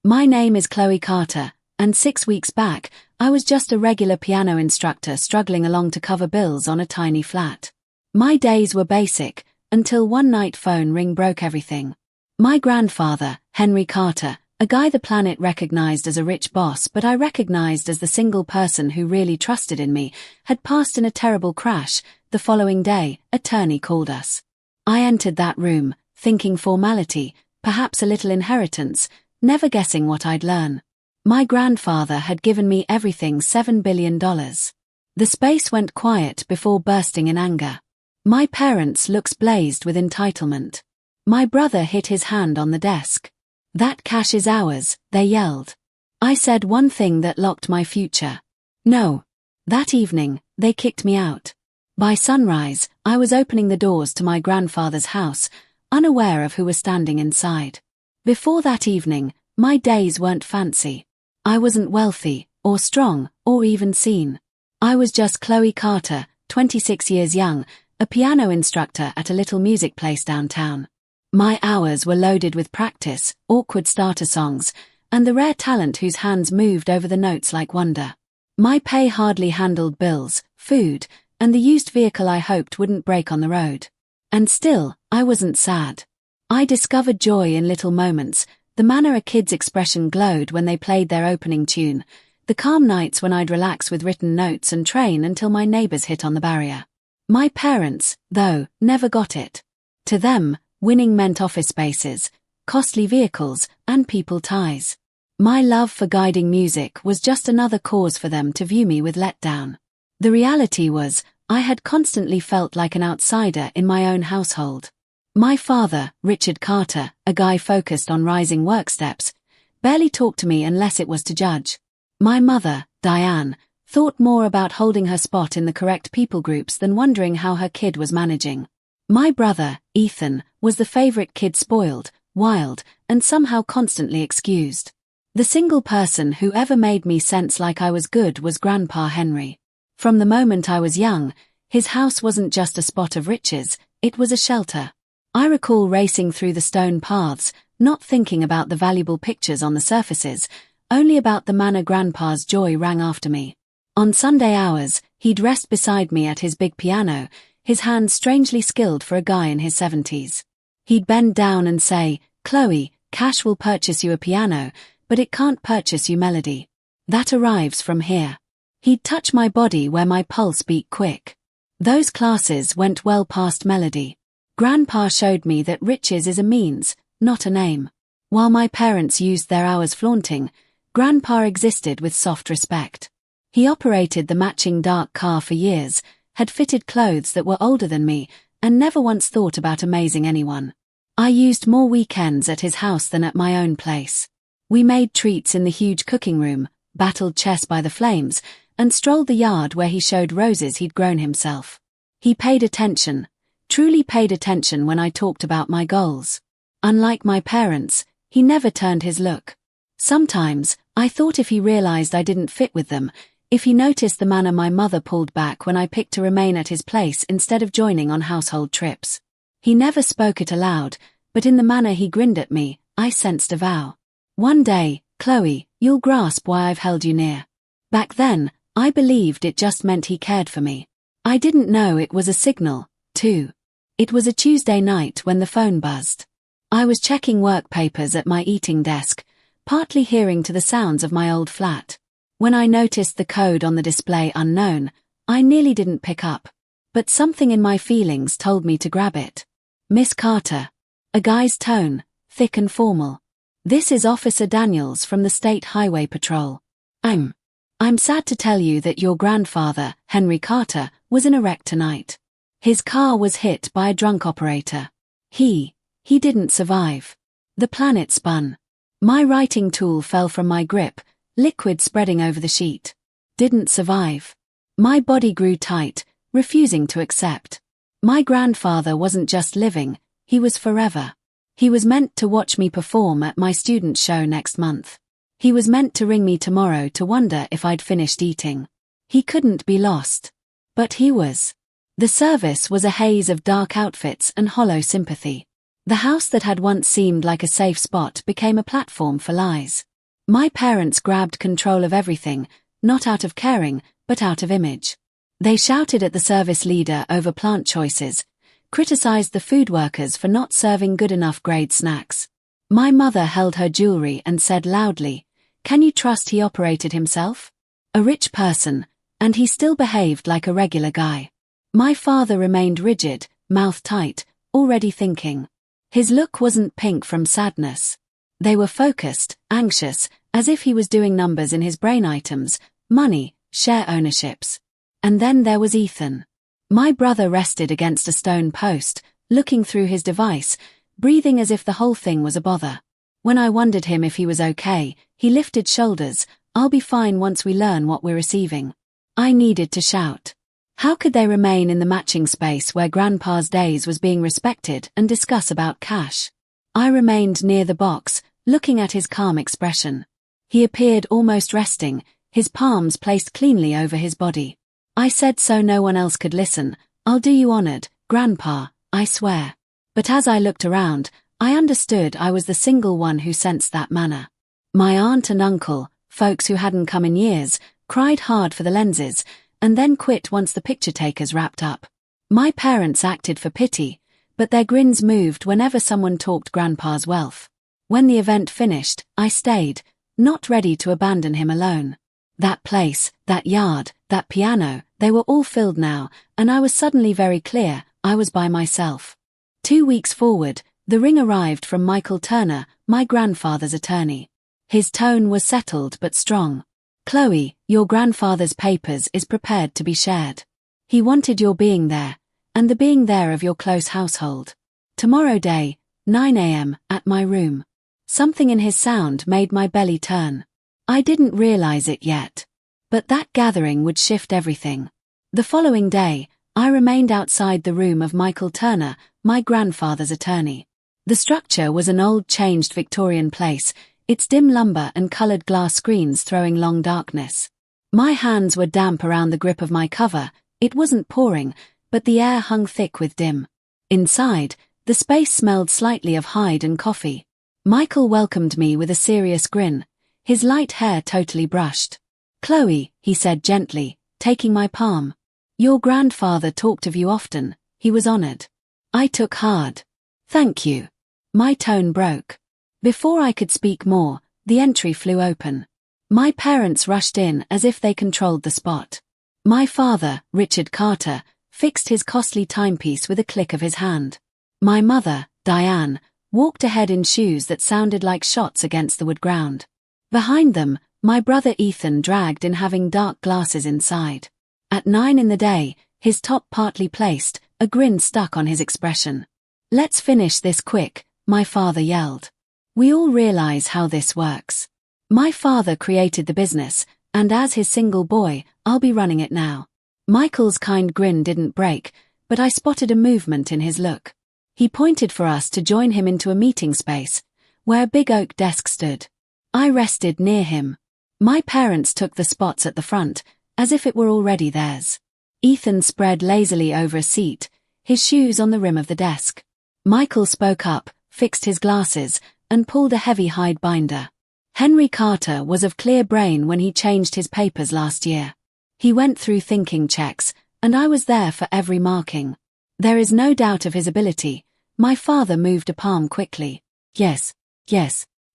My name is Chloe Carter, and 6 weeks back, I was just a regular piano instructor struggling along to cover bills on a tiny flat. My days were basic, until one night phone ring broke everything. My grandfather, Henry Carter, a guy the planet recognized as a rich boss but I recognized as the single person who really trusted in me, had passed in a terrible crash. The following day, attorney called us. I entered that room, thinking formality, perhaps a little inheritance, never guessing what I'd learn. My grandfather had given me everything, $7 billion. The space went quiet before bursting in anger. My parents' looks blazed with entitlement. My brother hit his hand on the desk. "That cash is ours," they yelled. I said one thing that locked my future. No. That evening, they kicked me out. By sunrise, I was opening the doors to my grandfather's house, unaware of who was standing inside. Before that evening, my days weren't fancy. I wasn't wealthy, or strong, or even seen. I was just Chloe Carter, 26 years young, a piano instructor at a little music place downtown. My hours were loaded with practice, awkward starter songs, and the rare talent whose hands moved over the notes like wonder. My pay hardly handled bills, food, and the used vehicle I hoped wouldn't break on the road. And still, I wasn't sad. I discovered joy in little moments, the manner a kid's expression glowed when they played their opening tune, the calm nights when I'd relax with written notes and train until my neighbors hit on the barrier. My parents, though, never got it. To them, winning meant office spaces, costly vehicles, and people ties. My love for guiding music was just another cause for them to view me with letdown. The reality was, I had constantly felt like an outsider in my own household. My father, Richard Carter, a guy focused on rising work steps, barely talked to me unless it was to judge. My mother, Diane, thought more about holding her spot in the correct people groups than wondering how her kid was managing. My brother, Ethan, was the favorite kid, spoiled, wild, and somehow constantly excused. The single person who ever made me sense like I was good was Grandpa Henry. From the moment I was young, his house wasn't just a spot of riches, it was a shelter. I recall racing through the stone paths, not thinking about the valuable pictures on the surfaces, only about the manner Grandpa's joy rang after me. On Sunday hours, he'd rest beside me at his big piano, his hands strangely skilled for a guy in his 70s. He'd bend down and say, "Chloe, cash will purchase you a piano, but it can't purchase you melody. That arrives from here." He'd touch my body where my pulse beat quick. Those classes went well past melody. Grandpa showed me that riches is a means, not a name. While my parents used their hours flaunting, Grandpa existed with soft respect. He operated the matching dark car for years, had fitted clothes that were older than me, and never once thought about amazing anyone. I used more weekends at his house than at my own place. We made treats in the huge cooking room, battled chess by the flames, and strolled the yard where he showed roses he'd grown himself. He paid attention, truly paid attention when I talked about my goals. Unlike my parents, he never turned his look. Sometimes, I thought if he realized I didn't fit with them, if he noticed the manner my mother pulled back when I picked to remain at his place instead of joining on household trips. He never spoke it aloud, but in the manner he grinned at me, I sensed a vow. "One day, Chloe, you'll grasp why I've held you near." Back then, I believed it just meant he cared for me. I didn't know it was a signal, too. It was a Tuesday night when the phone buzzed. I was checking work papers at my eating desk, partly hearing to the sounds of my old flat. When I noticed the code on the display unknown, I nearly didn't pick up. But something in my feelings told me to grab it. "Miss Carter." A guy's tone, thick and formal. "This is Officer Daniels from the State Highway Patrol. I'm sad to tell you that your grandfather, Henry Carter, was in a wreck tonight. His car was hit by a drunk operator. He didn't survive. The planet spun. My writing tool fell from my grip, liquid spreading over the sheet. Didn't survive. My body grew tight, refusing to accept. My grandfather wasn't just living, he was forever. He was meant to watch me perform at my student show next month. He was meant to ring me tomorrow to wonder if I'd finished eating. He couldn't be lost. But he was. The service was a haze of dark outfits and hollow sympathy. The house that had once seemed like a safe spot became a platform for lies. My parents grabbed control of everything, not out of caring, but out of image. They shouted at the service leader over plant choices, criticized the food workers for not serving good enough grade snacks. My mother held her jewelry and said loudly, "Can you trust he operated himself? A rich person, and he still behaved like a regular guy." My father remained rigid, mouth tight, already thinking. His look wasn't pink from sadness. They were focused, anxious, as if he was doing numbers in his brain: items, money, share ownerships. And then there was Ethan. My brother rested against a stone post, looking through his device, breathing as if the whole thing was a bother. When I wondered him if he was okay, he lifted shoulders. "I'll be fine once we learn what we're receiving." I needed to shout. How could they remain in the matching space where Grandpa's days was being respected and discuss about cash? I remained near the box, looking at his calm expression. He appeared almost resting, his palms placed cleanly over his body. I said so no one else could listen, "I'll do you honored, Grandpa, I swear." But as I looked around, I understood I was the single one who sensed that manner. My aunt and uncle, folks who hadn't come in years, cried hard for the lenses, and then quit once the picture takers wrapped up. My parents acted for pity, but their grins moved whenever someone talked Grandpa's wealth. When the event finished, I stayed, not ready to abandon him alone. That place, that yard, that piano, they were all filled now, and I was suddenly very clear, I was by myself. 2 weeks forward, the ring arrived from Michael Turner, my grandfather's attorney. His tone was settled but strong. "Chloe, your grandfather's papers is prepared to be shared. He wanted your being there, and the being there of your close household. Tomorrow day, 9 a.m., at my room." Something in his sound made my belly turn. I didn't realize it yet. But that gathering would shift everything. The following day, I remained outside the room of Michael Turner, my grandfather's attorney. The structure was an old changed Victorian place, its dim lumber and colored glass screens throwing long darkness. My hands were damp around the grip of my cover. It wasn't pouring, but the air hung thick with dim. Inside, the space smelled slightly of hide and coffee. Michael welcomed me with a serious grin, his light hair totally brushed. "Chloe," he said gently, taking my palm. "Your grandfather talked of you often, he was honored." I took hard. "Thank you." My tone broke. Before I could speak more, the entry flew open. My parents rushed in as if they controlled the spot. My father, Richard Carter, fixed his costly timepiece with a click of his hand. My mother, Diane, walked ahead in shoes that sounded like shots against the wood ground. Behind them, my brother Ethan dragged in, having dark glasses inside. At 9 in the day, his top partly placed, a grin stuck on his expression. "Let's finish this quick," my father yelled. "We all realize how this works. My father created the business, and as his single boy, I'll be running it now." Michael's kind grin didn't break, but I spotted a movement in his look. He pointed for us to join him into a meeting space, where a big oak desk stood. I rested near him. My parents took the spots at the front, as if it were already theirs. Ethan spread lazily over a seat, his shoes on the rim of the desk. Michael spoke up, fixed his glasses, and pulled a heavy hide binder. Henry Carter was of clear brain when he changed his papers last year. He went through thinking checks, and I was there for every marking. There is no doubt of his ability. My father moved a palm quickly. Yes,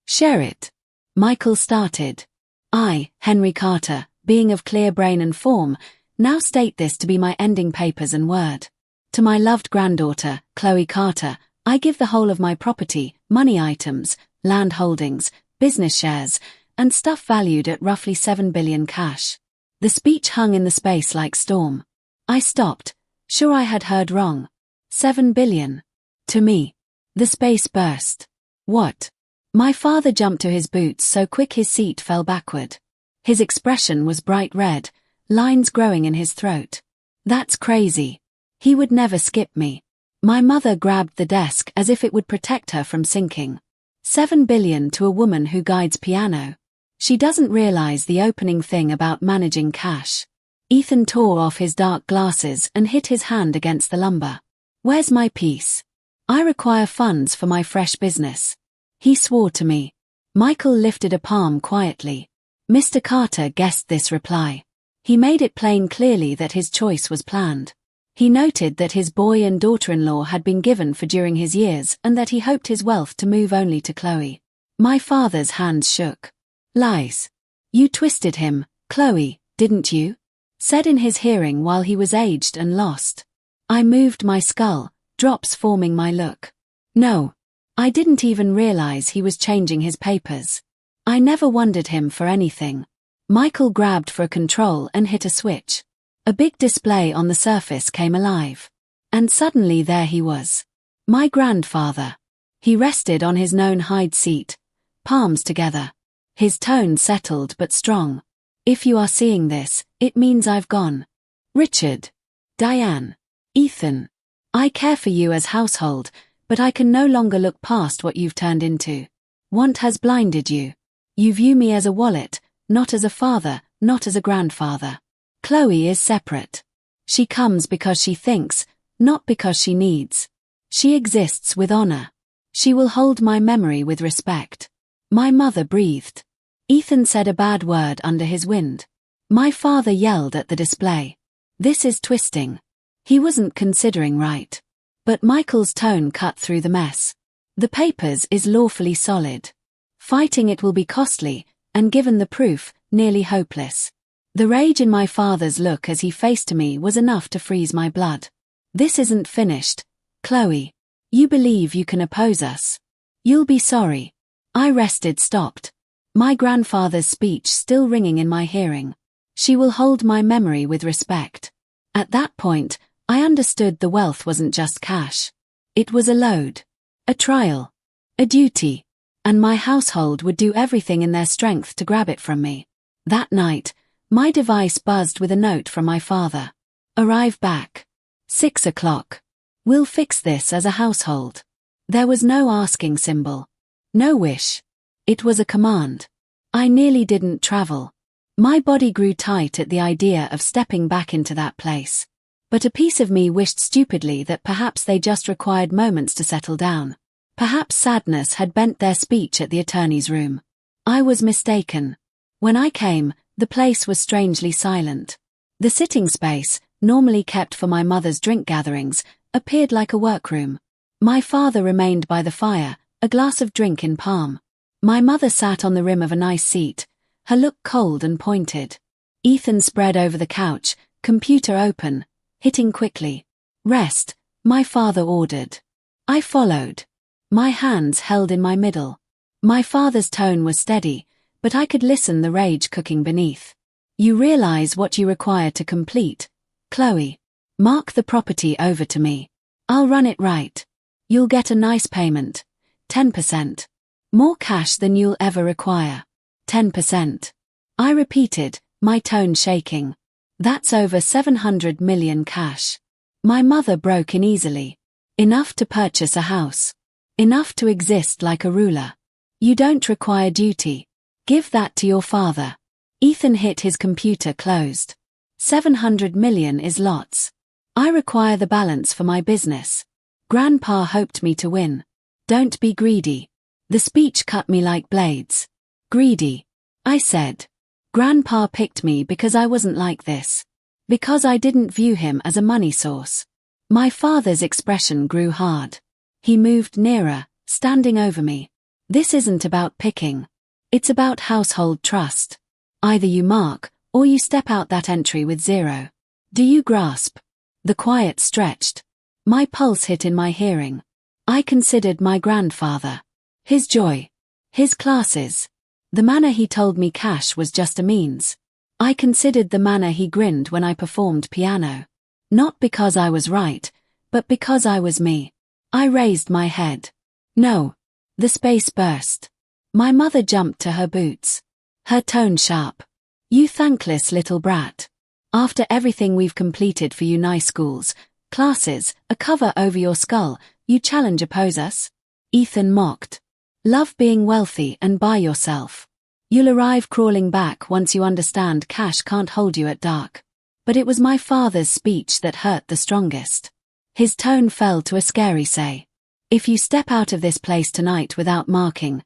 share it." Michael started. "I, Henry Carter, being of clear brain and form, now state this to be my ending papers and word. To my loved granddaughter, Chloe Carter, I give the whole of my property, money items, land holdings, business shares, and stuff valued at roughly 7 billion cash." The speech hung in the space like storm. I stopped, sure I had heard wrong. 7 billion. To me. The space burst. What? My father jumped to his boots so quick his seat fell backward. His expression was bright red, lines growing in his throat. "That's crazy. He would never skip me." My mother grabbed the desk as if it would protect her from sinking. 7 billion to a woman who guides piano. She doesn't realize the opening thing about managing cash. Ethan tore off his dark glasses and hit his hand against the lumber. "Where's my piece? I require funds for my fresh business." He swore to me. Michael lifted a palm quietly. Mr. Carter guessed this reply. He made it plain clearly that his choice was planned. He noted that his boy and daughter-in-law had been given for during his years and that he hoped his wealth to move only to Chloe. My father's hands shook. Lies. You twisted him, Chloe, didn't you? Said in his hearing while he was aged and lost. I moved my skull, drops forming my look. No. I didn't even realize he was changing his papers. I never wondered him for anything. Michael grabbed for a control and hit a switch. A big display on the surface came alive. And suddenly there he was. My grandfather. He rested on his known hide seat, palms together. His tone settled but strong. If you are seeing this, it means I've gone. Richard. Diane. Ethan. I care for you as household, but I can no longer look past what you've turned into. Want has blinded you. You view me as a wallet, not as a father, not as a grandfather. Chloe is separate. She comes because she thinks, not because she needs. She exists with honor. She will hold my memory with respect. My mother breathed. Ethan said a bad word under his wind. My father yelled at the display. This is twisting. He wasn't considering right. But Michael's tone cut through the mess. The papers is lawfully solid. Fighting it will be costly, and given the proof, nearly hopeless. The rage in my father's look as he faced me was enough to freeze my blood. This isn't finished, Chloe. You believe you can oppose us. You'll be sorry. I rested stopped. My grandfather's speech still ringing in my hearing. She will hold my memory with respect. At that point, I understood the wealth wasn't just cash. It was a load. A trial. A duty. And my household would do everything in their strength to grab it from me. That night, my device buzzed with a note from my father. Arrive back. 6 o'clock. We'll fix this as a household. There was no asking symbol. No wish. It was a command. I nearly didn't travel. My body grew tight at the idea of stepping back into that place. But a piece of me wished stupidly that perhaps they just required moments to settle down. Perhaps sadness had bent their speech at the attorney's room. I was mistaken. When I came, the place was strangely silent. The sitting space, normally kept for my mother's drink gatherings, appeared like a workroom. My father remained by the fire, a glass of drink in palm. My mother sat on the rim of a nice seat, her look cold and pointed. Ethan spread over the couch, computer open, hitting quickly. Rest, my father ordered. I followed. My hands held in my middle. My father's tone was steady, but I could listen the rage cooking beneath. You realize what you require to complete, Chloe. Mark the property over to me. I'll run it right. You'll get a nice payment. 10%. More cash than you'll ever require. 10%. I repeated, my tone shaking. That's over 700 million cash. My mother broke in easily. Enough to purchase a house. Enough to exist like a ruler. You don't require duty. Give that to your father. Ethan hit his computer closed. 700 million is lots. I require the balance for my business. Grandpa hoped me to win. Don't be greedy. The speech cut me like blades. Greedy. I said. Grandpa picked me because I wasn't like this. Because I didn't view him as a money source. My father's expression grew hard. He moved nearer, standing over me. This isn't about picking. It's about household trust. Either you mark, or you step out that entry with zero. Do you grasp? The quiet stretched. My pulse hit in my hearing. I considered my grandfather. His joy. His classes. The manner he told me cash was just a means. I considered the manner he grinned when I performed piano. Not because I was right, but because I was me. I raised my head. No. The space burst. My mother jumped to her boots. Her tone sharp. You thankless little brat. After everything we've completed for you nice schools, classes, a cover over your skull, you challenge oppose us? Ethan mocked. Love being wealthy and by yourself. You'll arrive crawling back once you understand cash can't hold you at dark. But it was my father's speech that hurt the strongest. His tone fell to a scary say. If you step out of this place tonight without marking,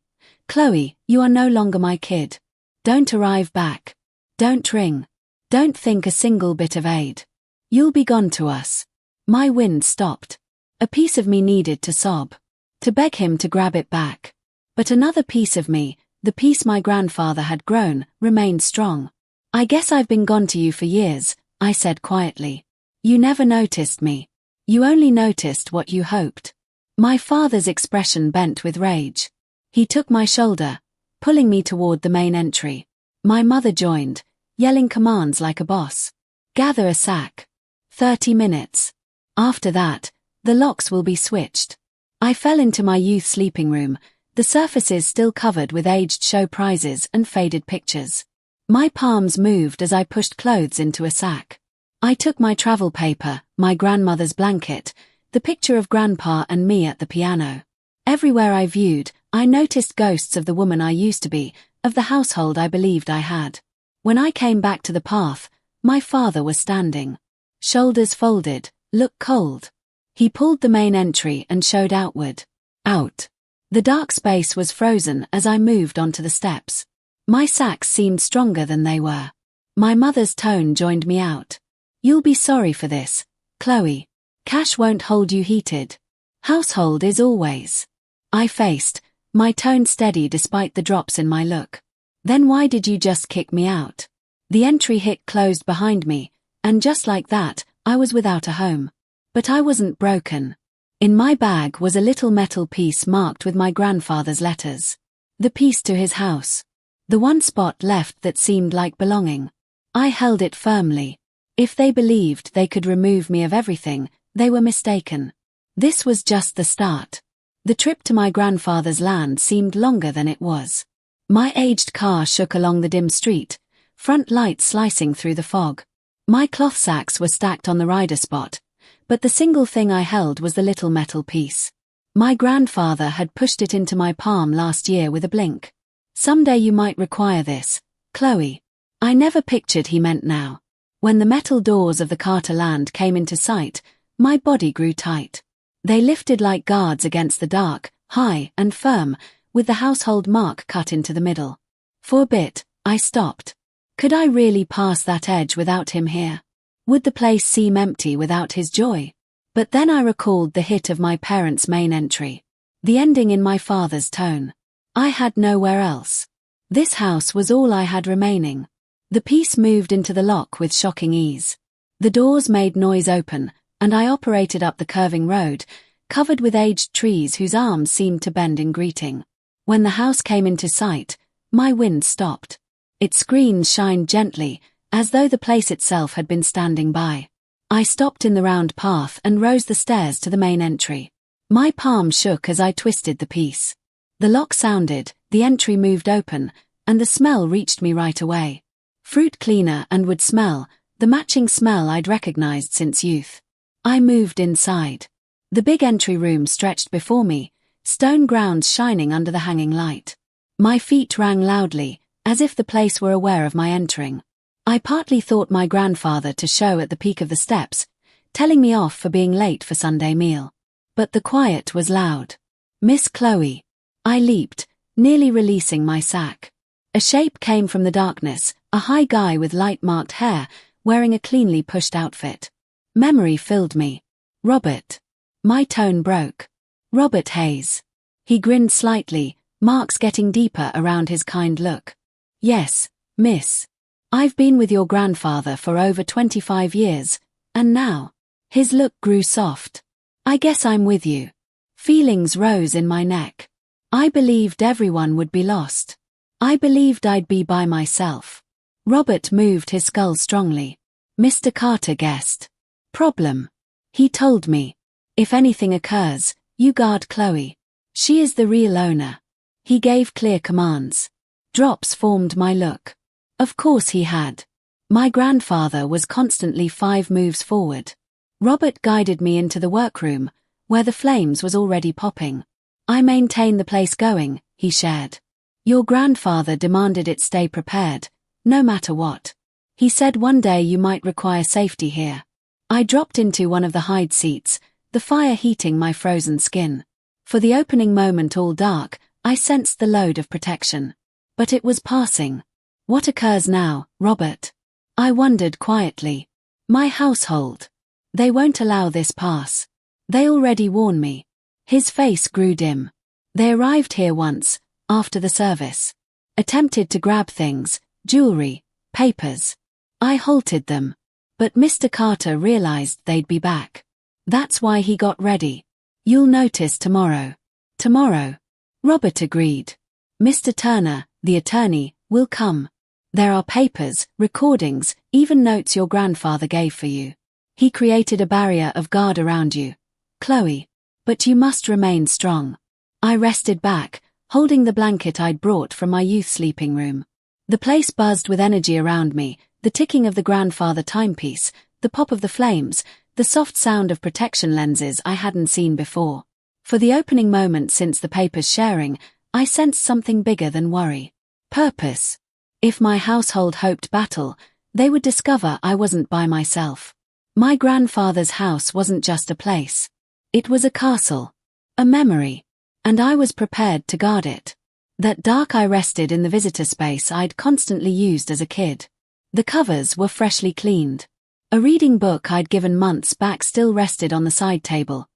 Chloe, you are no longer my kid. Don't arrive back. Don't ring. Don't think a single bit of aid. You'll be gone to us. My wind stopped. A piece of me needed to sob, to beg him to grab it back. But another piece of me, the piece my grandfather had grown, remained strong. I guess I've been gone to you for years, I said quietly. You never noticed me. You only noticed what you hoped. My father's expression bent with rage. He took my shoulder, pulling me toward the main entry. My mother joined, yelling commands like a boss. Gather a sack. 30 minutes. After that, the locks will be switched. I fell into my youth sleeping room, the surfaces still covered with aged show prizes and faded pictures. My palms moved as I pushed clothes into a sack. I took my travel paper, my grandmother's blanket, the picture of Grandpa and me at the piano. Everywhere I viewed, I noticed ghosts of the woman I used to be, of the household I believed I had. When I came back to the path, my father was standing. Shoulders folded, looked cold. He pulled the main entry and showed outward. Out. The dark space was frozen as I moved onto the steps. My sacks seemed stronger than they were. My mother's tone joined me out. You'll be sorry for this, Chloe. Cash won't hold you heated. Household is always. I faced, my tone steady despite the drops in my look. Then why did you just kick me out? The entry hit closed behind me, and just like that, I was without a home. But I wasn't broken. In my bag was a little metal piece marked with my grandfather's letters. The piece to his house. The one spot left that seemed like belonging. I held it firmly. If they believed they could remove me of everything, they were mistaken. This was just the start. The trip to my grandfather's land seemed longer than it was. My aged car shook along the dim street, front lights slicing through the fog. My cloth sacks were stacked on the rider spot, but the single thing I held was the little metal piece. My grandfather had pushed it into my palm last year with a blink. Someday you might require this, Chloe. I never pictured he meant now. When the metal doors of the Carter land came into sight, my body grew tight. They lifted like guards against the dark, high and firm, with the household mark cut into the middle. For a bit, I stopped. Could I really pass that edge without him here? Would the place seem empty without his joy? But then I recalled the hit of my parents' main entry. The ending in my father's tone. I had nowhere else. This house was all I had remaining. The piece moved into the lock with shocking ease. The doors made noise open, and I operated up the curving road, covered with aged trees whose arms seemed to bend in greeting. When the house came into sight, my wind stopped. Its screens shined gently, as though the place itself had been standing by. I stopped in the round path and rose the stairs to the main entry. My palm shook as I twisted the piece. The lock sounded, the entry moved open, and the smell reached me right away. Fruit cleaner and wood smell, the matching smell I'd recognized since youth. I moved inside. The big entry room stretched before me, stone grounds shining under the hanging light. My feet rang loudly, as if the place were aware of my entering. I partly thought my grandfather to show at the peak of the steps, telling me off for being late for Sunday meal. But the quiet was loud. Miss Chloe. I leaped, nearly releasing my sack. A shape came from the darkness, a high guy with light-marked hair, wearing a cleanly pushed outfit. Memory filled me. Robert. My tone broke. Robert Hayes. He grinned slightly, marks getting deeper around his kind look. Yes, miss. I've been with your grandfather for over 25 years, and now. His look grew soft. I guess I'm with you. Feelings rose in my neck. I believed everyone would be lost. I believed I'd be by myself. Robert moved his skull strongly. Mr. Carter guessed. Problem. He told me. If anything occurs, you guard Chloe. She is the real owner. He gave clear commands. Drops formed my look. Of course he had. My grandfather was constantly 5 moves forward. Robert guided me into the workroom, where the flames was already popping. I maintain the place going, he shared. Your grandfather demanded it stay prepared, no matter what. He said one day you might require safety here. I dropped into one of the hide seats, the fire heating my frozen skin. For the opening moment all dark, I sensed the load of protection. But it was passing. What occurs now, Robert? I wondered quietly. My household. They won't allow this pass. They already warn me. His face grew dim. They arrived here once, after the service. Attempted to grab things, jewelry, papers. I halted them. But Mr. Carter realized they'd be back. That's why he got ready. You'll notice tomorrow. Tomorrow. Robert agreed. Mr. Turner, the attorney, will come. There are papers, recordings, even notes your grandfather gave for you. He created a barrier of guard around you, Chloe. But you must remain strong. I rested back, holding the blanket I'd brought from my youth sleeping room. The place buzzed with energy around me, the ticking of the grandfather timepiece, the pop of the flames, the soft sound of protection lenses I hadn't seen before. For the opening moment since the paper's sharing, I sensed something bigger than worry. Purpose. If my household hoped battle, they would discover I wasn't by myself. My grandfather's house wasn't just a place. It was a castle. A memory. And I was prepared to guard it. That dark I rested in the visitor space I'd constantly used as a kid. The covers were freshly cleaned. A reading book I'd given months back still rested on the side table.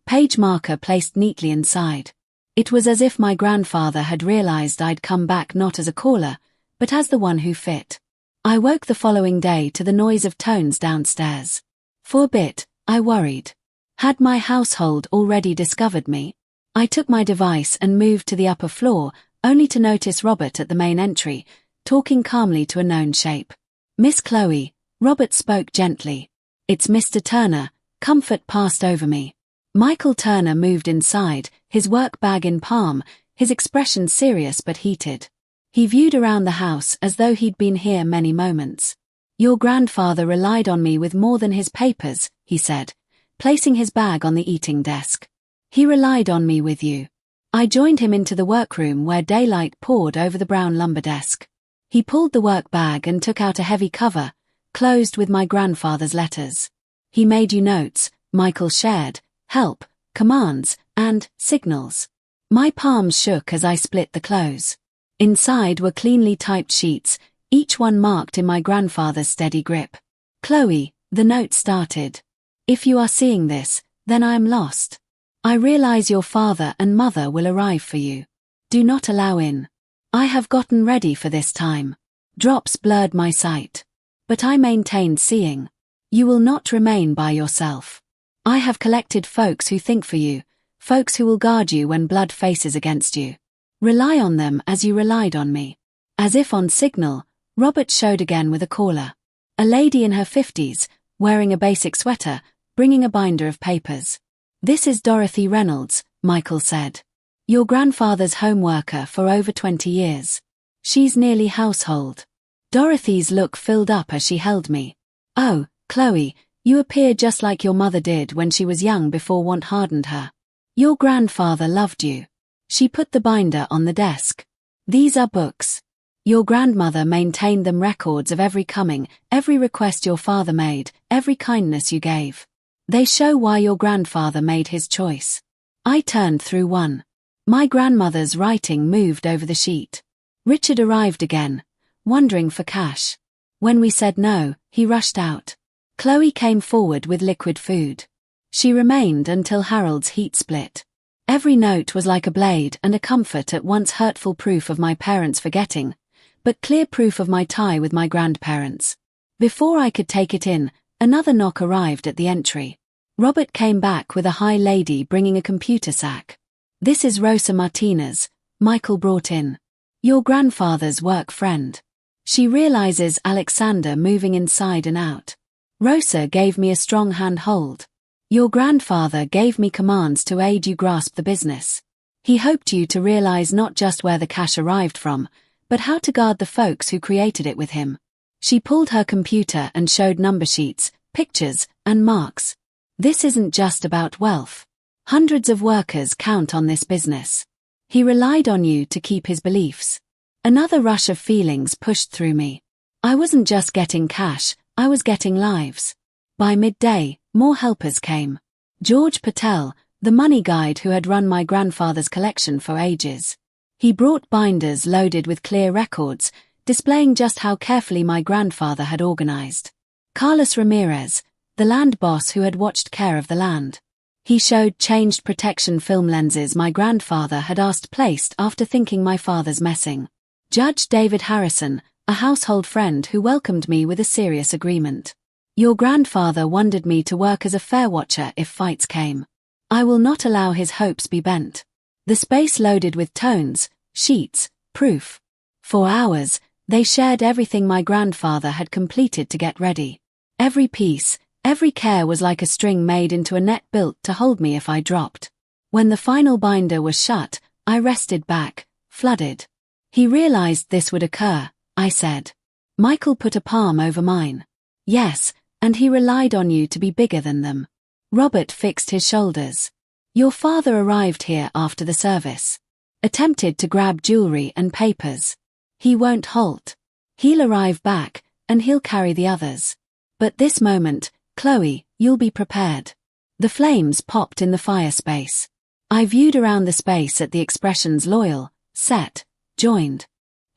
Page marker placed neatly inside. It was as if my grandfather had realized I'd come back not as a caller, but as the one who fit. I woke the following day to the noise of tones downstairs. For a bit, I worried. Had my household already discovered me? I took my device and moved to the upper floor, only to notice Robert at the main entry, talking calmly to a known shape. Miss Chloe, Robert spoke gently. It's Mr. Turner. Comfort passed over me. Michael Turner moved inside, his work bag in palm, his expression serious but heated. He viewed around the house as though he'd been here many moments. Your grandfather relied on me with more than his papers, he said, placing his bag on the eating desk. He relied on me with you. I joined him into the workroom where daylight poured over the brown lumber desk. He pulled the work bag and took out a heavy cover, closed with my grandfather's letters. He made you notes, Michael shared, help, commands, and signals. My palms shook as I split the close. Inside were cleanly typed sheets, each one marked in my grandfather's steady grip. Chloe, the note started. If you are seeing this, then I am lost. I realize your father and mother will arrive for you. Do not allow in. I have gotten ready for this time. Drops blurred my sight. But I maintained seeing. You will not remain by yourself. I have collected folks who think for you, folks who will guard you when blood faces against you. Rely on them as you relied on me. As if on signal, Robert showed again with a caller. A lady in her 50s, wearing a basic sweater, bringing a binder of papers. This is Dorothy Reynolds, Michael said. Your grandfather's home worker for over 20 years. She's nearly household. Dorothy's look filled up as she held me. Oh, Chloe, you appear just like your mother did when she was young before want hardened her. Your grandfather loved you. She put the binder on the desk. These are books. Your grandmother maintained them, records of every coming, every request your father made, every kindness you gave. They show why your grandfather made his choice. I turned through one. My grandmother's writing moved over the sheet. Richard arrived again, wondering for cash. When we said no, he rushed out. Chloe came forward with liquid food. She remained until Harold's heat split. Every note was like a blade and a comfort, at once hurtful proof of my parents forgetting, but clear proof of my tie with my grandparents. Before I could take it in, another knock arrived at the entry. Robert came back with a high lady bringing a computer sack. This is Rosa Martinez, Michael brought in. Your grandfather's work friend. She realizes Alexander moving inside and out. Rosa gave me a strong hand hold. Your grandfather gave me commands to aid you grasp the business. He hoped you to realize not just where the cash arrived from, but how to guard the folks who created it with him. She pulled her computer and showed number sheets, pictures, and marks. This isn't just about wealth. Hundreds of workers count on this business. He relied on you to keep his beliefs. Another rush of feelings pushed through me. I wasn't just getting cash, I was getting lives. By midday, more helpers came. George Patel, the money guide who had run my grandfather's collection for ages. He brought binders loaded with clear records, displaying just how carefully my grandfather had organized. Carlos Ramirez, the land boss who had watched care of the land. He showed changed protection film lenses my grandfather had asked placed after thinking my father's messing. Judge David Harrison, a household friend who welcomed me with a serious agreement. Your grandfather wanted me to work as a fair watcher if fights came. I will not allow his hopes be bent. The space loaded with tones, sheets, proof. For hours, they shared everything my grandfather had completed to get ready. Every piece, every care was like a string made into a net built to hold me if I dropped. When the final binder was shut, I rested back, flooded. He realized this would occur, I said. Michael put a palm over mine. Yes, and he relied on you to be bigger than them. Robert fixed his shoulders. Your father arrived here after the service. Attempted to grab jewelry and papers. He won't halt. He'll arrive back, and he'll carry the others. But this moment, Chloe, you'll be prepared. The flames popped in the fire space. I viewed around the space at the expressions loyal, set, joined.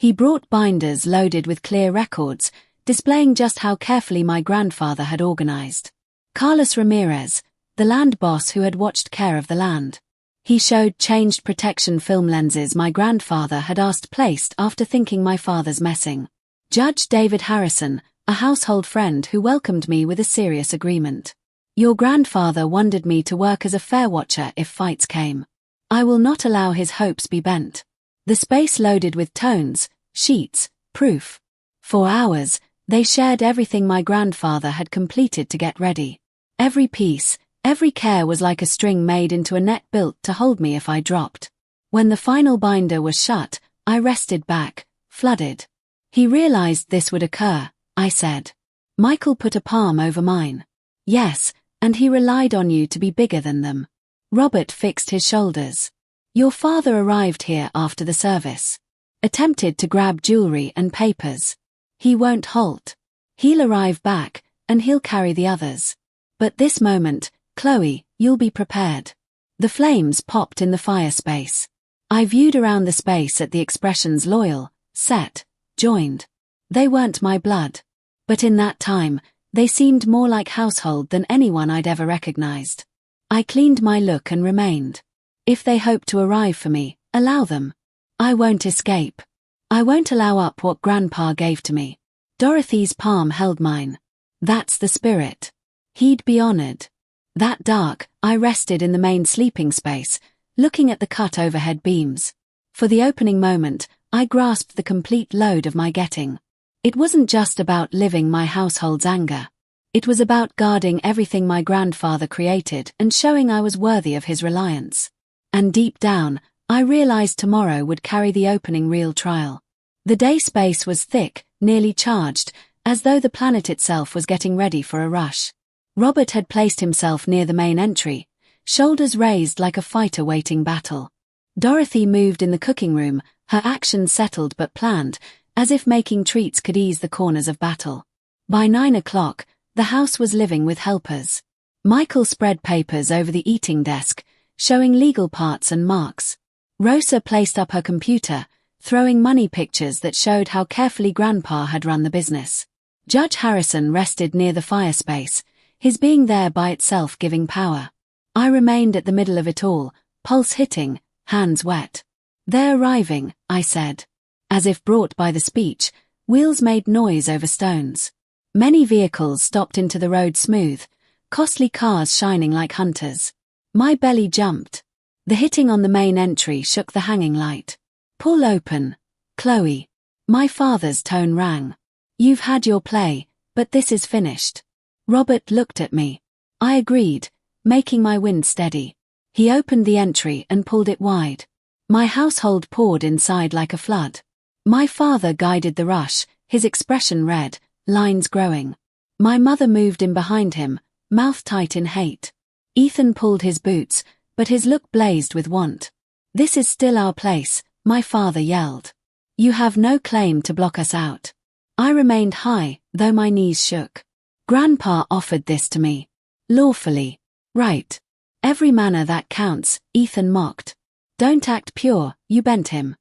He brought binders loaded with clear records, displaying just how carefully my grandfather had organized. Carlos Ramirez, the land boss who had watched care of the land. He showed changed protection film lenses my grandfather had asked placed after thinking my father's messing. Judge David Harrison, a household friend who welcomed me with a serious agreement. Your grandfather wanted me to work as a fair watcher if fights came. I will not allow his hopes be bent. The space loaded with tones, sheets, proof. For hours, they shared everything my grandfather had completed to get ready. Every piece, every care was like a string made into a net built to hold me if I dropped. When the final binder was shut, I rested back, flooded. He realized this would occur, I said. Michael put a palm over mine. Yes, and he relied on you to be bigger than them. Robert fixed his shoulders. Your father arrived here after the service. Attempted to grab jewelry and papers. He won't halt. He'll arrive back, and he'll carry the others. But this moment, Chloe, you'll be prepared. The flames popped in the fire space. I viewed around the space at the expressions loyal, set, joined. They weren't my blood. But in that time, they seemed more like household than anyone I'd ever recognized. I cleaned my look and remained. If they hope to arrive for me, allow them. I won't escape. I won't allow up what Grandpa gave to me. Dorothy's palm held mine. That's the spirit. He'd be honored. That dark, I rested in the main sleeping space, looking at the cut overhead beams. For the opening moment, I grasped the complete load of my getting. It wasn't just about living my household's anger. It was about guarding everything my grandfather created and showing I was worthy of his reliance. And deep down, I realized tomorrow would carry the opening real trial. The day space was thick, nearly charged, as though the planet itself was getting ready for a rush. Robert had placed himself near the main entry, shoulders raised like a fighter waiting battle. Dorothy moved in the cooking room, her actions settled but planned, as if making treats could ease the corners of battle. By 9 o'clock, the house was living with helpers. Michael spread papers over the eating desk, showing legal parts and marks. Rosa placed up her computer, throwing money pictures that showed how carefully Grandpa had run the business. Judge Harrison rested near the fire space, his being there by itself giving power. I remained at the middle of it all, pulse hitting, hands wet. They're arriving, I said. As if brought by the speech, wheels made noise over stones. Many vehicles stopped into the road smooth, costly cars shining like hunters. My belly jumped. The hitting on the main entry shook the hanging light. Pull open, Chloe. My father's tone rang. You've had your play, but this is finished. Robert looked at me. I agreed, making my wind steady. He opened the entry and pulled it wide. My household poured inside like a flood. My father guided the rush, his expression red, lines growing. My mother moved in behind him, mouth tight in hate. Ethan pulled his boots, but his look blazed with want. This is still our place, my father yelled. You have no claim to block us out. I remained high, though my knees shook. Grandpa offered this to me. Lawfully. Right. Every manner that counts, Ethan mocked. Don't act pure, you bent him.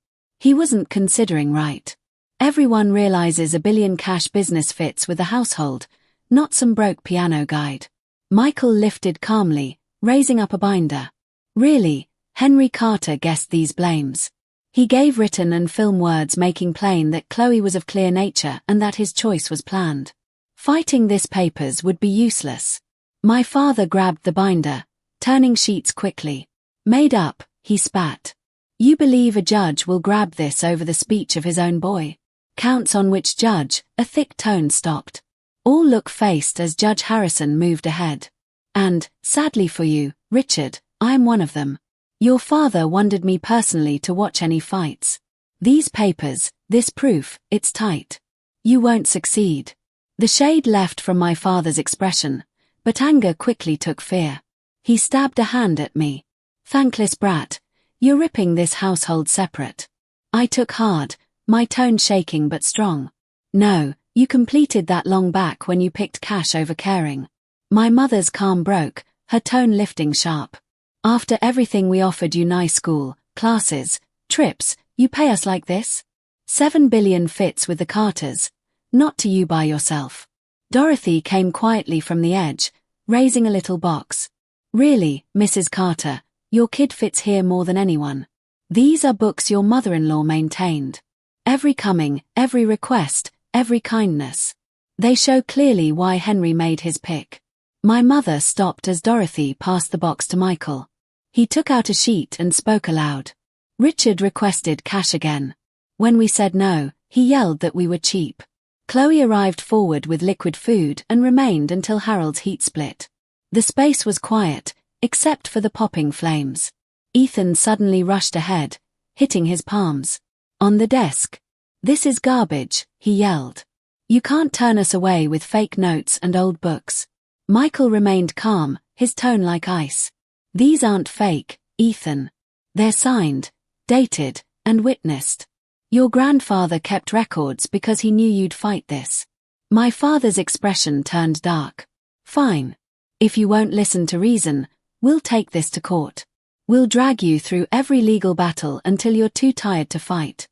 He wasn't considering right. Everyone realizes a billion cash business fits with the household, not some broke piano guide. Michael lifted calmly, raising up a binder. Really, Henry Carter guessed these blames. He gave written and film words making plain that Chloe was of clear nature and that his choice was planned. Fighting this papers would be useless. My father grabbed the binder, turning sheets quickly. Made up, he spat. You believe a judge will grab this over the speech of his own boy? Counts on which judge? A thick tone stopped. All look-faced as Judge Harrison moved ahead. And, sadly for you, Richard, I'm one of them. Your father wanted me personally to watch any fights. These papers, this proof, it's tight. You won't succeed. The shade left from my father's expression, but anger quickly took fear. He stabbed a hand at me. Thankless brat, you're ripping this household separate. I took hard, my tone shaking but strong. No, you completed that long back when you picked cash over caring. My mother's calm broke, her tone lifting sharp. After everything we offered you, nice school, classes, trips, you pay us like this? 7 billion fits with the Carters, not to you by yourself. Dorothy came quietly from the edge, raising a little box. Really, Mrs. Carter, your kid fits here more than anyone. These are books your mother-in-law maintained. Every coming, every request, every kindness. They show clearly why Henry made his pick. My mother stopped as Dorothy passed the box to Michael. He took out a sheet and spoke aloud. Richard requested cash again. When we said no, he yelled that we were cheap. Chloe arrived forward with liquid food and remained until Harold's heat split. The space was quiet, except for the popping flames. Ethan suddenly rushed ahead, hitting his palms. On the desk. This is garbage, he yelled. You can't turn us away with fake notes and old books. Michael remained calm, his tone like ice. These aren't fake, Ethan. They're signed, dated, and witnessed. Your grandfather kept records because he knew you'd fight this. My father's expression turned dark. Fine. If you won't listen to reason, we'll take this to court. We'll drag you through every legal battle until you're too tired to fight.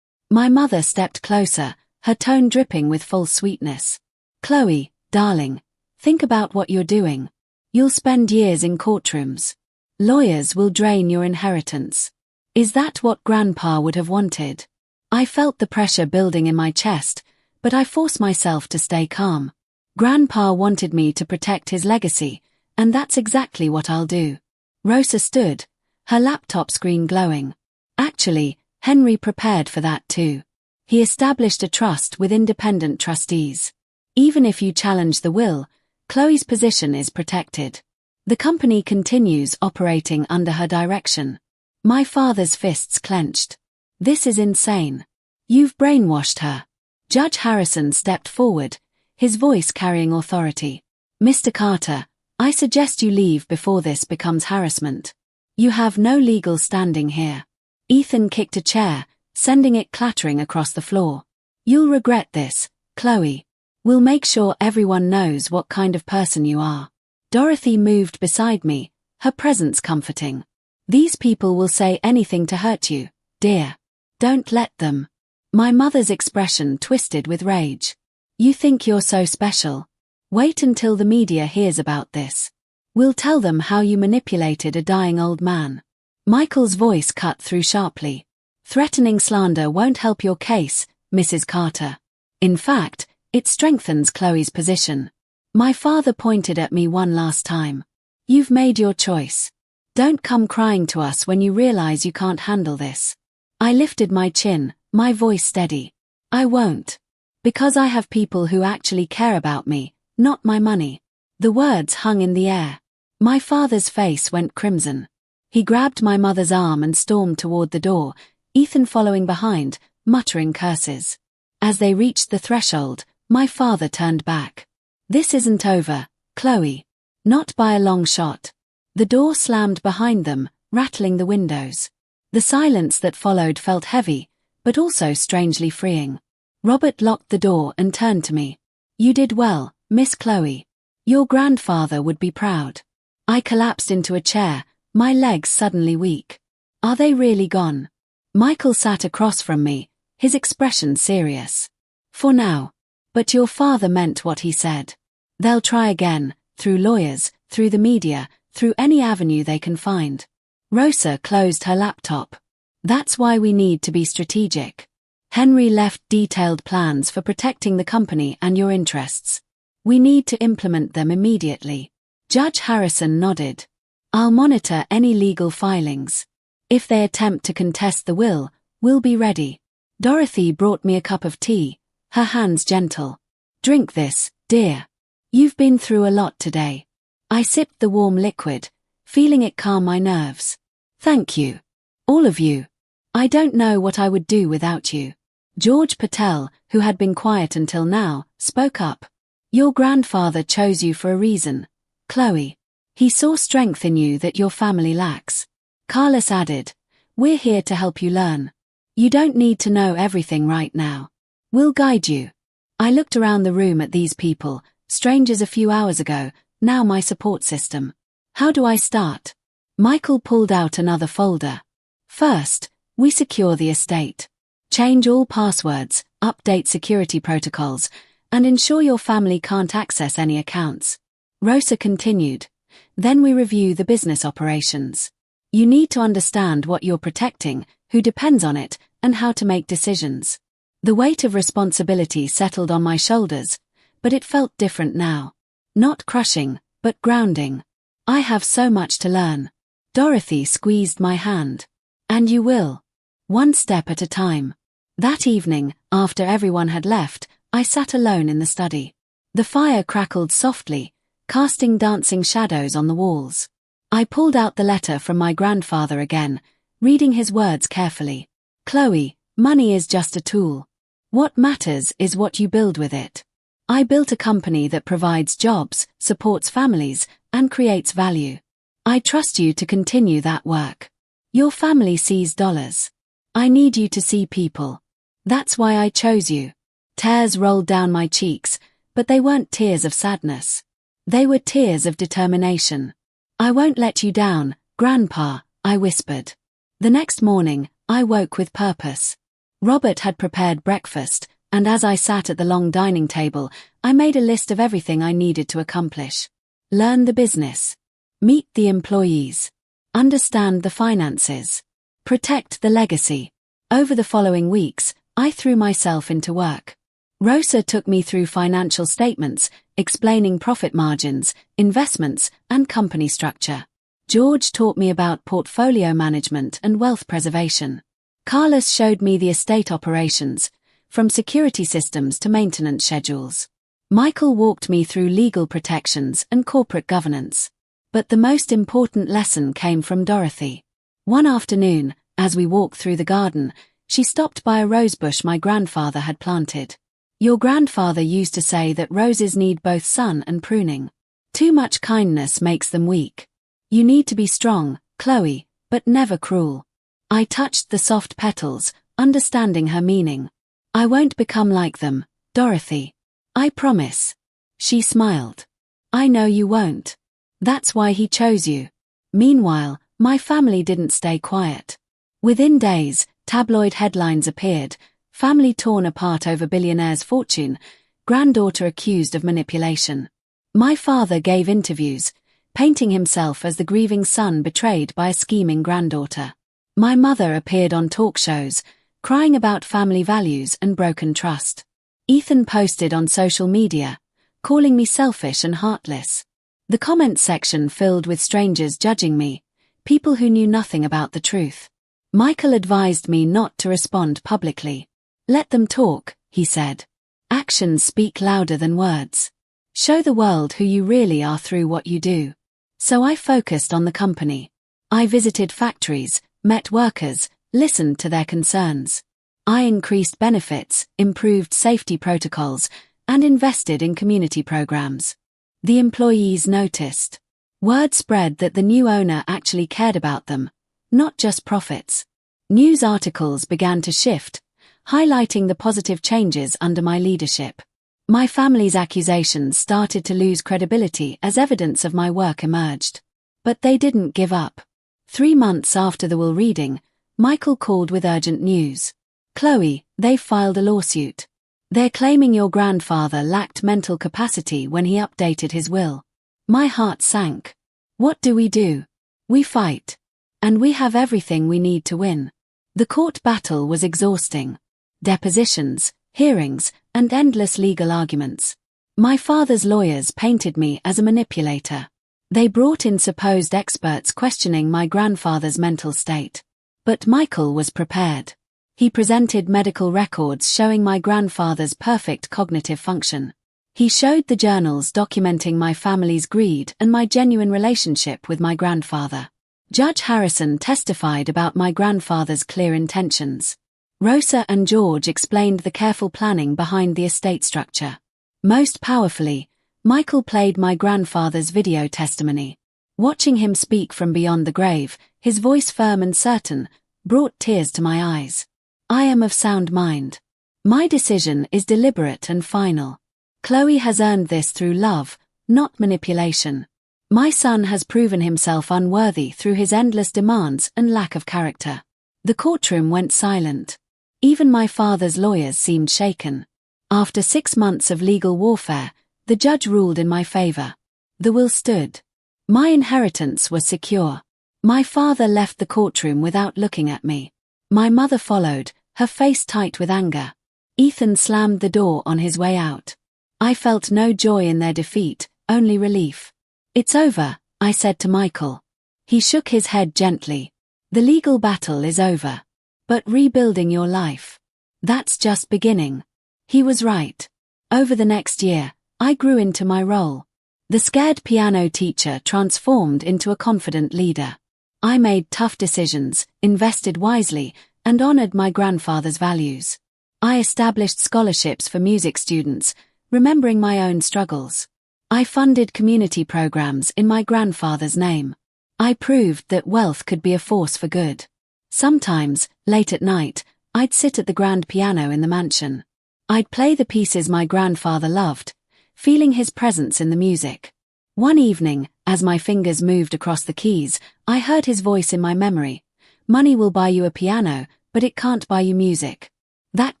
My mother stepped closer, her tone dripping with false sweetness. Chloe, darling, think about what you're doing. You'll spend years in courtrooms. Lawyers will drain your inheritance. Is that what Grandpa would have wanted? I felt the pressure building in my chest, but I forced myself to stay calm. Grandpa wanted me to protect his legacy, and that's exactly what I'll do. Rosa stood, her laptop screen glowing. Actually, Henry prepared for that too. He established a trust with independent trustees. Even if you challenge the will, Chloe's position is protected. The company continues operating under her direction. My father's fists clenched. This is insane. You've brainwashed her. Judge Harrison stepped forward, his voice carrying authority. Mr. Carter, I suggest you leave before this becomes harassment. You have no legal standing here. Ethan kicked a chair, sending it clattering across the floor. You'll regret this, Chloe. We'll make sure everyone knows what kind of person you are. Dorothy moved beside me, her presence comforting. These people will say anything to hurt you, dear. Don't let them. My mother's expression twisted with rage. You think you're so special? Wait until the media hears about this. We'll tell them how you manipulated a dying old man. Michael's voice cut through sharply. Threatening slander won't help your case, Mrs. Carter. In fact, it strengthens Chloe's position. My father pointed at me one last time. You've made your choice. Don't come crying to us when you realize you can't handle this. I lifted my chin, my voice steady. I won't. Because I have people who actually care about me, not my money. The words hung in the air. My father's face went crimson. He grabbed my mother's arm and stormed toward the door, Ethan following behind, muttering curses. As they reached the threshold, my father turned back. This isn't over, Chloe. Not by a long shot. The door slammed behind them, rattling the windows. The silence that followed felt heavy, but also strangely freeing. Robert locked the door and turned to me. You did well, Miss Chloe. Your grandfather would be proud. I collapsed into a chair, my legs suddenly weak. Are they really gone? Michael sat across from me, his expression serious. For now. But your father meant what he said. They'll try again, through lawyers, through the media, through any avenue they can find. Rosa closed her laptop. That's why we need to be strategic. Henry left detailed plans for protecting the company and your interests. We need to implement them immediately. Judge Harrison nodded. I'll monitor any legal filings. If they attempt to contest the will, we'll be ready. Dorothy brought me a cup of tea, her hands gentle. Drink this, dear. You've been through a lot today. I sipped the warm liquid, feeling it calm my nerves. Thank you. All of you. I don't know what I would do without you. George Patel, who had been quiet until now, spoke up. Your grandfather chose you for a reason, Chloe. He saw strength in you that your family lacks. Carlos added, we're here to help you learn. You don't need to know everything right now. We'll guide you. I looked around the room at these people, strangers a few hours ago, now my support system. How do I start? Michael pulled out another folder. First, we secure the estate. Change all passwords, update security protocols, and ensure your family can't access any accounts. Rosa continued. Then we review the business operations. You need to understand what you're protecting, who depends on it, and how to make decisions. The weight of responsibility settled on my shoulders, but it felt different now. Not crushing, but grounding. I have so much to learn. Dorothy squeezed my hand. And you will. One step at a time. That evening, after everyone had left, I sat alone in the study. The fire crackled softly, casting dancing shadows on the walls. I pulled out the letter from my grandfather again, reading his words carefully. Chloe, money is just a tool. What matters is what you build with it. I built a company that provides jobs, supports families, and creates value. I trust you to continue that work. Your family sees dollars. I need you to see people. That's why I chose you. Tears rolled down my cheeks, but they weren't tears of sadness. They were tears of determination. I won't let you down, Grandpa, I whispered. The next morning, I woke with purpose. Robert had prepared breakfast, and as I sat at the long dining table, I made a list of everything I needed to accomplish. Learn the business. Meet the employees. Understand the finances. Protect the legacy. Over the following weeks, I threw myself into work. Rosa took me through financial statements, explaining profit margins, investments, and company structure. George taught me about portfolio management and wealth preservation. Carlos showed me the estate operations, from security systems to maintenance schedules. Michael walked me through legal protections and corporate governance. But the most important lesson came from Dorothy. One afternoon, as we walked through the garden, she stopped by a rosebush my grandfather had planted. Your grandfather used to say that roses need both sun and pruning. Too much kindness makes them weak. You need to be strong, Chloe, but never cruel. I touched the soft petals, understanding her meaning. I won't become like them, Dorothy. I promise. She smiled. I know you won't. That's why he chose you. Meanwhile, my family didn't stay quiet. Within days, tabloid headlines appeared, family torn apart over billionaire's fortune, granddaughter accused of manipulation. My father gave interviews, painting himself as the grieving son betrayed by a scheming granddaughter. My mother appeared on talk shows, crying about family values and broken trust. Ethan posted on social media, calling me selfish and heartless. The comment section filled with strangers judging me, people who knew nothing about the truth. Michael advised me not to respond publicly. Let them talk, he said. Actions speak louder than words. Show the world who you really are through what you do. So I focused on the company. I visited factories, met workers, listened to their concerns. I increased benefits, improved safety protocols, and invested in community programs. The employees noticed. Word spread that the new owner actually cared about them, not just profits. News articles began to shift, highlighting the positive changes under my leadership. My family's accusations started to lose credibility as evidence of my work emerged. But they didn't give up. 3 months after the will reading, Michael called with urgent news. Chloe, they've filed a lawsuit. They're claiming your grandfather lacked mental capacity when he updated his will. My heart sank. What do? We fight. And we have everything we need to win. The court battle was exhausting. Depositions, hearings, and endless legal arguments. My father's lawyers painted me as a manipulator. They brought in supposed experts questioning my grandfather's mental state. But Michael was prepared. He presented medical records showing my grandfather's perfect cognitive function. He showed the journals documenting my family's greed and my genuine relationship with my grandfather. Judge Harrison testified about my grandfather's clear intentions. Rosa and George explained the careful planning behind the estate structure. Most powerfully, Michael played my grandfather's video testimony. Watching him speak from beyond the grave, his voice firm and certain, brought tears to my eyes. I am of sound mind. My decision is deliberate and final. Chloe has earned this through love, not manipulation. My son has proven himself unworthy through his endless demands and lack of character. The courtroom went silent. Even my father's lawyers seemed shaken. After 6 months of legal warfare, the judge ruled in my favor. The will stood. My inheritance was secure. My father left the courtroom without looking at me. My mother followed, her face tight with anger. Ethan slammed the door on his way out. I felt no joy in their defeat, only relief. It's over, I said to Michael. He shook his head gently. The legal battle is over. But rebuilding your life, that's just beginning. He was right. Over the next year, I grew into my role. The scared piano teacher transformed into a confident leader. I made tough decisions, invested wisely, and honored my grandfather's values. I established scholarships for music students, remembering my own struggles. I funded community programs in my grandfather's name. I proved that wealth could be a force for good. Sometimes, late at night, I'd sit at the grand piano in the mansion. I'd play the pieces my grandfather loved, feeling his presence in the music. One evening, as my fingers moved across the keys, I heard his voice in my memory. Money will buy you a piano, but it can't buy you music. That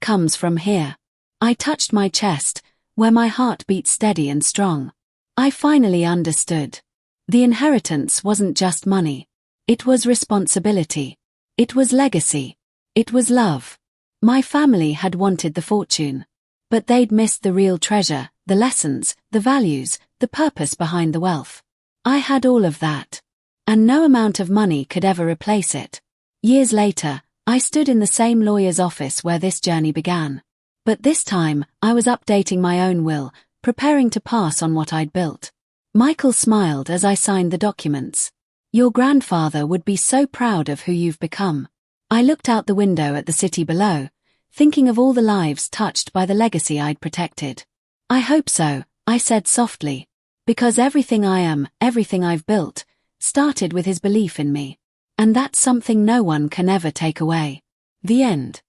comes from here. I touched my chest, where my heart beat steady and strong. I finally understood. The inheritance wasn't just money. It was responsibility. It was legacy. It was love. My family had wanted the fortune. But they'd missed the real treasure, the lessons, the values, the purpose behind the wealth. I had all of that. And no amount of money could ever replace it. Years later, I stood in the same lawyer's office where this journey began. But this time, I was updating my own will, preparing to pass on what I'd built. Michael smiled as I signed the documents. Your grandfather would be so proud of who you've become. I looked out the window at the city below, thinking of all the lives touched by the legacy I'd protected. I hope so, I said softly. Because everything I am, everything I've built, started with his belief in me. And that's something no one can ever take away. The end.